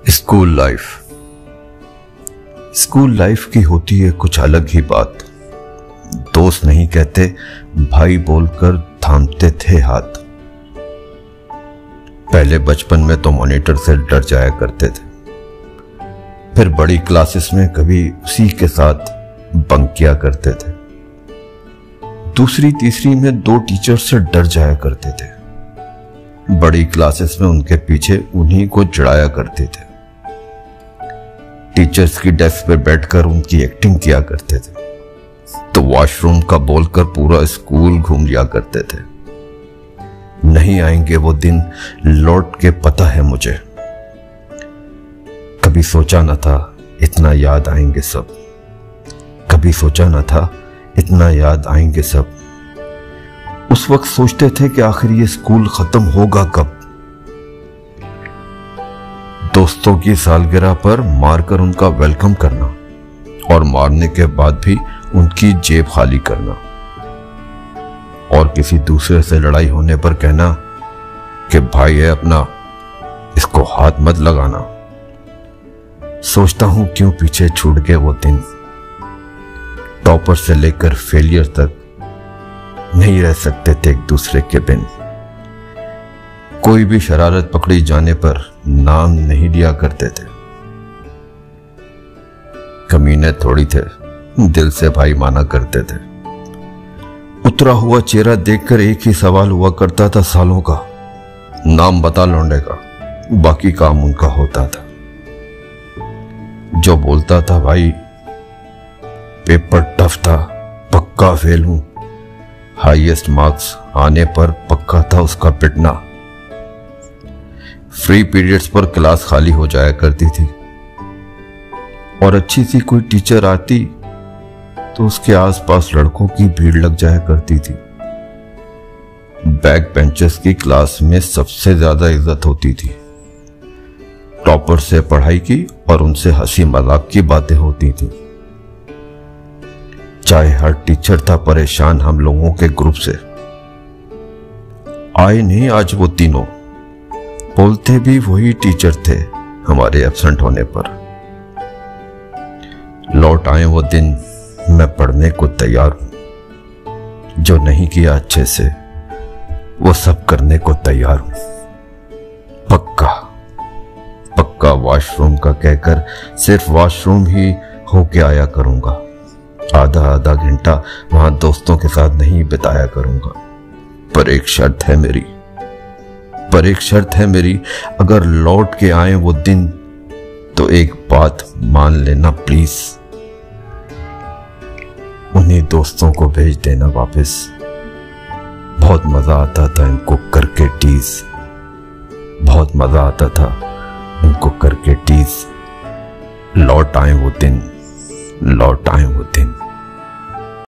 School life की होती है कुछ अलग ही बात। दोस्त नहीं कहते, भाई बोलकर थामते थे हाथ। पहले बचपन में तो मॉनिटर से डर जाया करते थे, फिर बड़ी क्लासेस में कभी उसी के साथ बंक किया करते थे। दूसरी तीसरी में 2 टीचर से डर जाया करते थे। बड़ी क्लासेस में उनके पीछे उन्हीं को चिढ़ाया करते थे। टीचर्स की डेस्क पे बैठकर उनकी एक्टिंग किया करते थे, तो वॉशरूम का बोलकर पूरा स्कूल घूम लिया करते थे। नहीं आएंगे वो दिन लौट के, पता है मुझे। कभी सोचा न था इतना याद आएंगे सब, कभी सोचा न था इतना याद आएंगे सब। उस वक्त सोचते थे कि आखिर ये स्कूल खत्म होगा कब। दोस्तों की सालगिरह पर मारकर उनका वेलकम करना और मारने के बाद भी उनकी जेब खाली करना, और किसी दूसरे से लड़ाई होने पर कहना कि भाई है अपना, इसको हाथ मत लगाना। सोचता हूं क्यों पीछे छूट गए वो दिन। टॉपर से लेकर फेलियर तक नहीं रह सकते थे एक दूसरे के बिन। कोई भी शरारत पकड़ी जाने पर नाम नहीं लिया करते थे। कमीने थोड़ी थे, दिल से भाई माना करते थे। उतरा हुआ चेहरा देखकर एक ही सवाल हुआ करता था सालों का, नाम बता लौंडे का। बाकी काम उनका होता था। जो बोलता था भाई पेपर टफ था, पक्का फेल हूं, हाईएस्ट मार्क्स आने पर पक्का था उसका पिटना। फ्री पीरियड्स पर क्लास खाली हो जाया करती थी, और अच्छी सी कोई टीचर आती तो उसके आसपास लड़कों की भीड़ लग जाया करती थी। बैक बेंचर्स की क्लास में सबसे ज्यादा इज्जत होती थी। टॉपर से पढ़ाई की और उनसे हंसी मजाक की बातें होती थी। चाहे हर टीचर था परेशान हम लोगों के ग्रुप से। आए नहीं आज वो तीनों, बोलते भी वही टीचर थे हमारे एब्सेंट होने पर। लौट आए वो दिन, मैं पढ़ने को तैयार हूं। जो नहीं किया अच्छे से वो सब करने को तैयार हूं। पक्का पक्का वॉशरूम का कहकर सिर्फ वॉशरूम ही होके आया करूंगा। आधा आधा घंटा वहां दोस्तों के साथ नहीं बिताया करूंगा। पर एक शर्त है मेरी, अगर लौट के आए वो दिन तो एक बात मान लेना प्लीज, उन्हीं दोस्तों को भेज देना वापस। बहुत मजा आता था इनको करके टीज, बहुत मजा आता था इनको करके टीज। लौट आए वो दिन, लौट आए वो दिन।